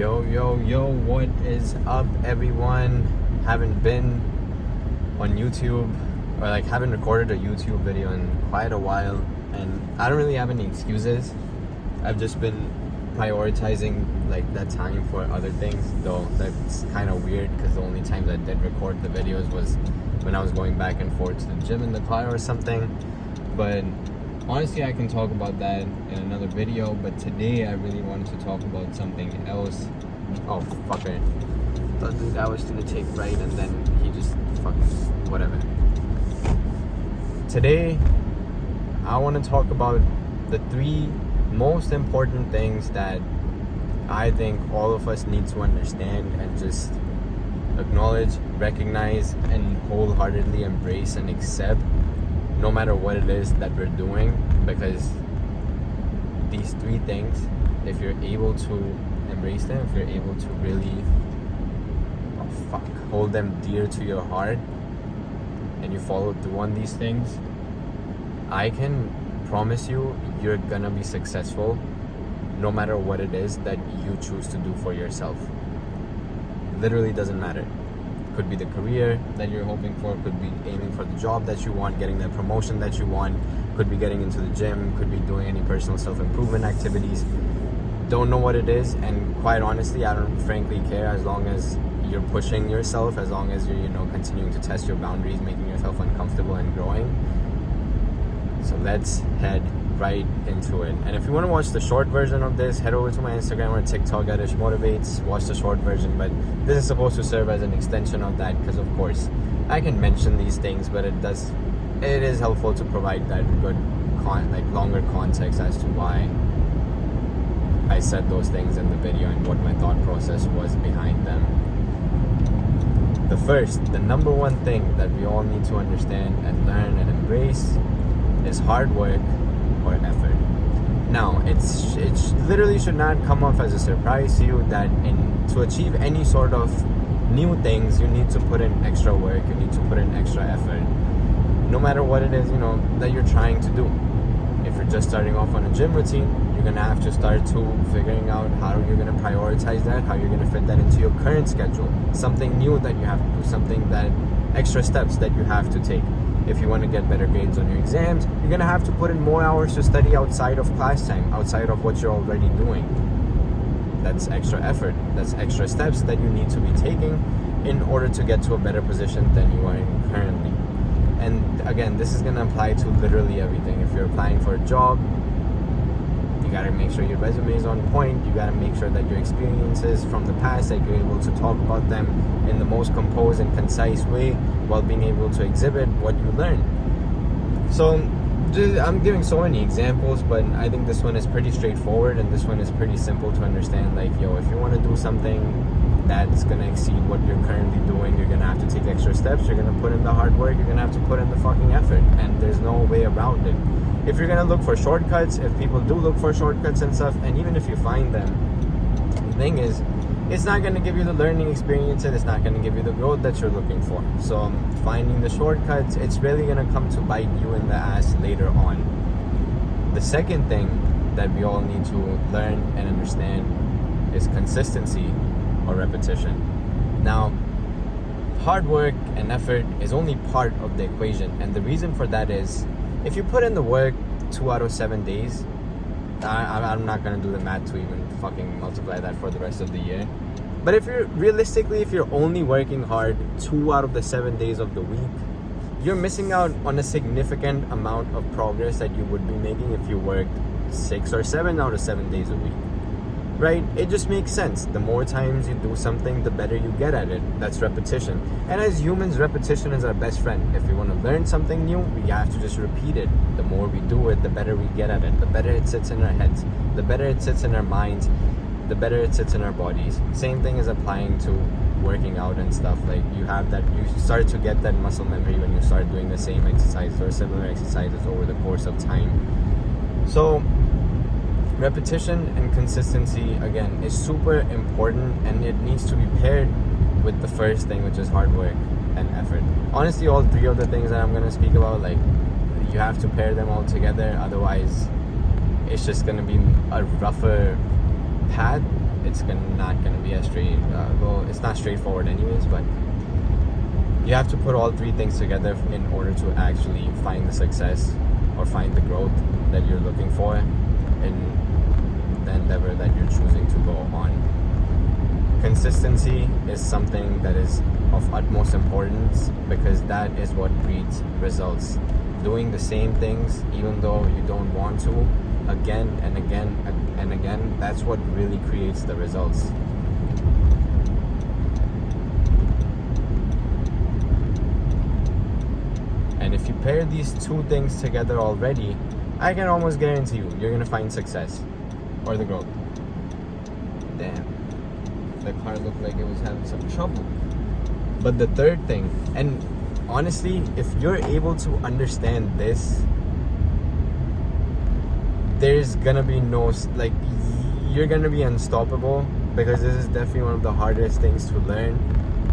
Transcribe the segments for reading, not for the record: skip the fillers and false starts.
Yo, what is up, everyone? Haven't been on YouTube, or haven't recorded a YouTube video in quite a while, and I don't really have any excuses. I've just been prioritizing that time for other things, though that's kind of weird because the only times I did record the videos was when I was going back and forth to the gym in the car or something. But honestly, I can talk about that in another video, but today I really wanted to talk about something else. Oh, fucker. The dude I was gonna take right and then he just fucking whatever. Today, I want to talk about the 3 most important things that I think all of us need to understand and just acknowledge, recognize, and wholeheartedly embrace and accept, no matter what it is that we're doing, because these 3 things, if you're able to embrace them, if you're able to really hold them dear to your heart and you follow through on these things, I can promise you you're gonna be successful no matter what it is that you choose to do for yourself. Literally doesn't matter. Could be the career that you're hoping for, could be aiming for the job that you want, getting that promotion that you want, could be getting into the gym, could be doing any personal self-improvement activities. Don't know what it is, and quite honestly, I don't frankly care, as long as you're pushing yourself, as long as you're continuing to test your boundaries, making yourself uncomfortable and growing. So let's head right into it. And if you want to watch the short version of this, head over to my Instagram or TikTok at @ishmotivates, watch the short version. But this is supposed to serve as an extension of that, because of course I can mention these things, but it is helpful to provide that good longer context as to why I said those things in the video and what my thought process was behind them. The number one thing that we all need to understand and learn and embrace is hard work or effort. Now, it literally should not come off as a surprise to you that to achieve any sort of new things, you need to put in extra work, you need to put in extra effort, no matter what it is that you're trying to do. If you're just starting off on a gym routine, you're gonna have to start figuring out how you're gonna prioritize that, how you're gonna fit that into your current schedule, something new that you have to do, extra steps that you have to take. If you want to get better grades on your exams, you're going to have to put in more hours to study outside of class time, outside of what you're already doing. That's extra effort. That's extra steps that you need to be taking in order to get to a better position than you are in currently. And again, this is going to apply to literally everything. If you're applying for a job, you got to make sure your resume is on point. You got to make sure that your experiences from the past, that you're able to talk about them in the most composed and concise way while being able to exhibit what you learned. So I'm giving so many examples, but I think this one is pretty straightforward and this one is pretty simple to understand. If you want to do something that's going to exceed what you're currently doing, you're going to have to take extra steps, you're going to put in the hard work, you're going to have to put in the fucking effort, and there's no way around it. If you're going to look for shortcuts, if people do look for shortcuts and stuff, and even if you find them, the thing is, it's not going to give you the learning experience and it's not going to give you the growth that you're looking for. So finding the shortcuts, it's really going to come to bite you in the ass later on. The second thing that we all need to learn and understand is consistency or repetition. Now, hard work and effort is only part of the equation, and the reason for that is if you put in the work 2 out of 7 days, I'm not going to do the math to even fucking multiply that for the rest of the year. But if you're only working hard 2 out of the 7 days of the week, you're missing out on a significant amount of progress that you would be making if you worked 6 or 7 out of 7 days a week. Right? It just makes sense. The more times you do something, the better you get at it. That's repetition. And as humans, repetition is our best friend. If we want to learn something new, we have to just repeat it. The more we do it, the better we get at it. The better it sits in our heads. The better it sits in our minds. The better it sits in our bodies. Same thing is applying to working out and stuff. You start to get that muscle memory when you start doing the same exercises or similar exercises over the course of time. So repetition and consistency, again, is super important, and it needs to be paired with the first thing, which is hard work and effort. Honestly, all 3 of the things that I'm going to speak about, you have to pair them all together, otherwise it's just going to be a rougher path, it's not gonna be as straight. Well, it's not straightforward anyways, but you have to put all three things together in order to actually find the success or find the growth that you're looking for in the endeavor that you're choosing to go on. Consistency is something that is of utmost importance, because that is what breeds results. Doing the same things even though you don't want to, again and again and again, that's what really creates the results. And if you pair these two things together already, I can almost guarantee you're gonna find success or the growth. Damn, the car looked like it was having some trouble. But the third thing, and honestly, if you're able to understand this, there's gonna be no, like, you're gonna be unstoppable, because this is definitely one of the hardest things to learn.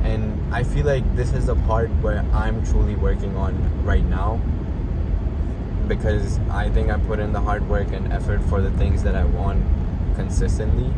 And I feel like this is the part where I'm truly working on right now, because I think I put in the hard work and effort for the things that I want consistently.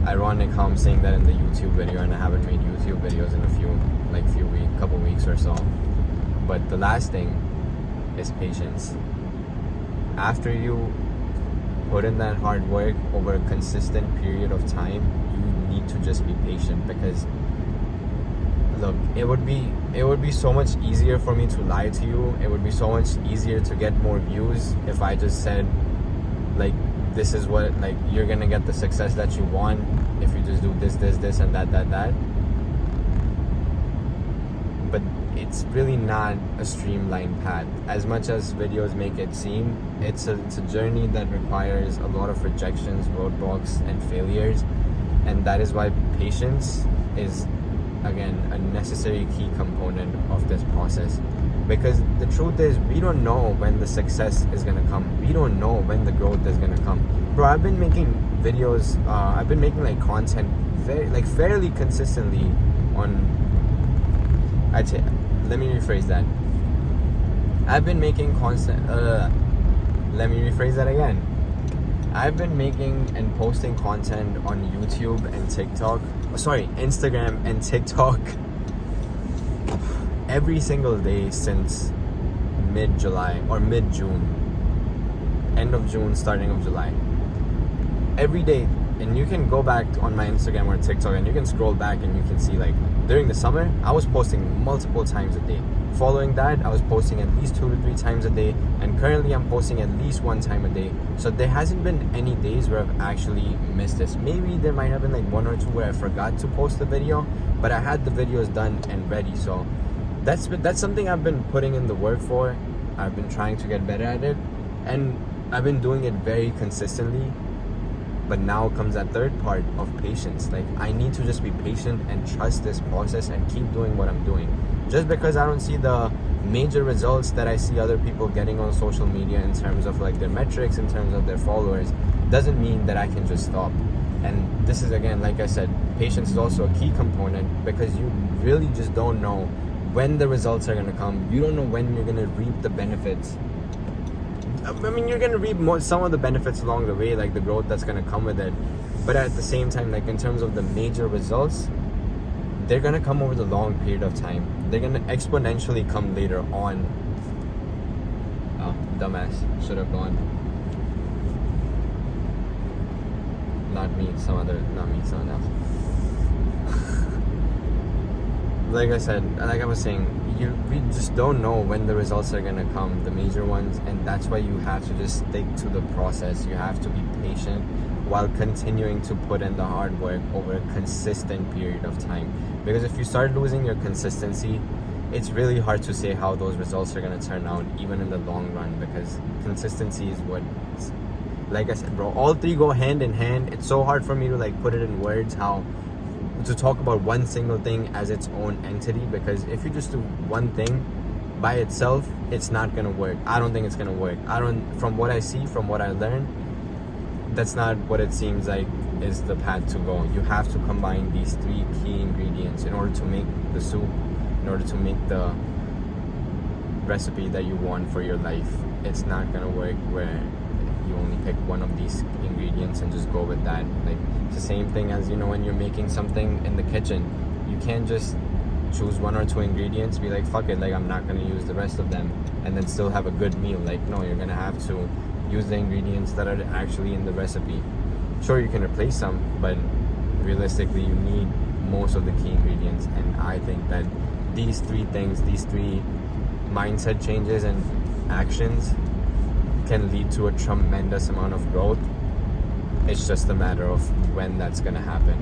Ironic how I'm saying that in the YouTube video, and I haven't made YouTube videos in a couple weeks or so. But the last thing is patience. After you put in that hard work over a consistent period of time, you need to just be patient, because look, it would be so much easier for me to lie to you. It would be so much easier to get more views if I just said, like, this is what, like, you're gonna get the success that you want if you just do this and that. But it's really not a streamlined path. As much as videos make it seem, it's a journey that requires a lot of rejections, roadblocks, and failures. And that is why patience is, again, a necessary key component of this process. Because the truth is, we don't know when the success is gonna come. We don't know when the growth is gonna come. Bro, I've been making videos, I've been making like content fairly consistently on, let me rephrase that. I've been making let me rephrase that again. I've been making and posting content on YouTube and TikTok, Instagram and TikTok every single day since mid-July or mid-June, end of June, starting of July. Every day. And you can go back on my Instagram or TikTok and you can scroll back and you can see, like, during the summer, I was posting multiple times a day. Following that, I was posting at least 2 to 3 times a day, and currently I'm posting at least 1 time a day. So there hasn't been any days where I've actually missed this. Maybe there might have been like 1 or 2 where I forgot to post the video, but I had the videos done and ready. So that's something I've been putting in the work for. I've been trying to get better at it, and I've been doing it very consistently. But now comes that third part of patience. Like, I need to just be patient and trust this process and keep doing what I'm doing. Just because I don't see the major results that I see other people getting on social media in terms of like their metrics, in terms of their followers, doesn't mean that I can just stop. And this is, again, like I said, patience is also a key component, because you really just don't know when the results are going to come. You don't know when you're going to reap the benefits. I mean, you're going to reap some of the benefits along the way, like the growth that's going to come with it. But at the same time, like, in terms of the major results, they're going to come over the long period of time. They're going to exponentially come later on. Oh, dumbass. Should have gone. Not me, someone else. Like I said, like I was saying, we just don't know when the results are gonna come, the major ones, and that's why you have to just stick to the process. You have to be patient while continuing to put in the hard work over a consistent period of time. Because if you start losing your consistency, it's really hard to say how those results are gonna turn out, even in the long run, because consistency is what, like I said, bro, all three go hand in hand. It's so hard for me to like put it in words, how to talk about one single thing as its own entity, because if you just do one thing by itself, it's not gonna work. I don't think it's gonna work. From what I see, from what I learned, that's not what it seems like is the path to go. You have to combine these 3 key ingredients in order to make the soup, in order to make the recipe that you want for your life. It's not gonna work where you only pick one of these ingredients and just go with that. Like, it's the same thing as, when you're making something in the kitchen. You can't just choose one or two ingredients, be like, fuck it, like, I'm not gonna use the rest of them, and then still have a good meal. Like, no, you're gonna have to use the ingredients that are actually in the recipe. Sure, you can replace some, but realistically, you need most of the key ingredients. And I think that these three things, these three mindset changes and actions can lead to a tremendous amount of growth. It's just a matter of when that's gonna happen.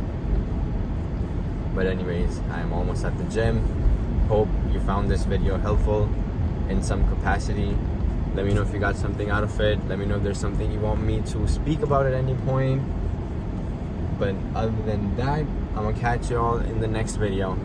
But anyways, I'm almost at the gym. Hope you found this video helpful in some capacity. Let me know if you got something out of it. Let me know if there's something you want me to speak about at any point. But other than that, I'm gonna catch you all in the next video.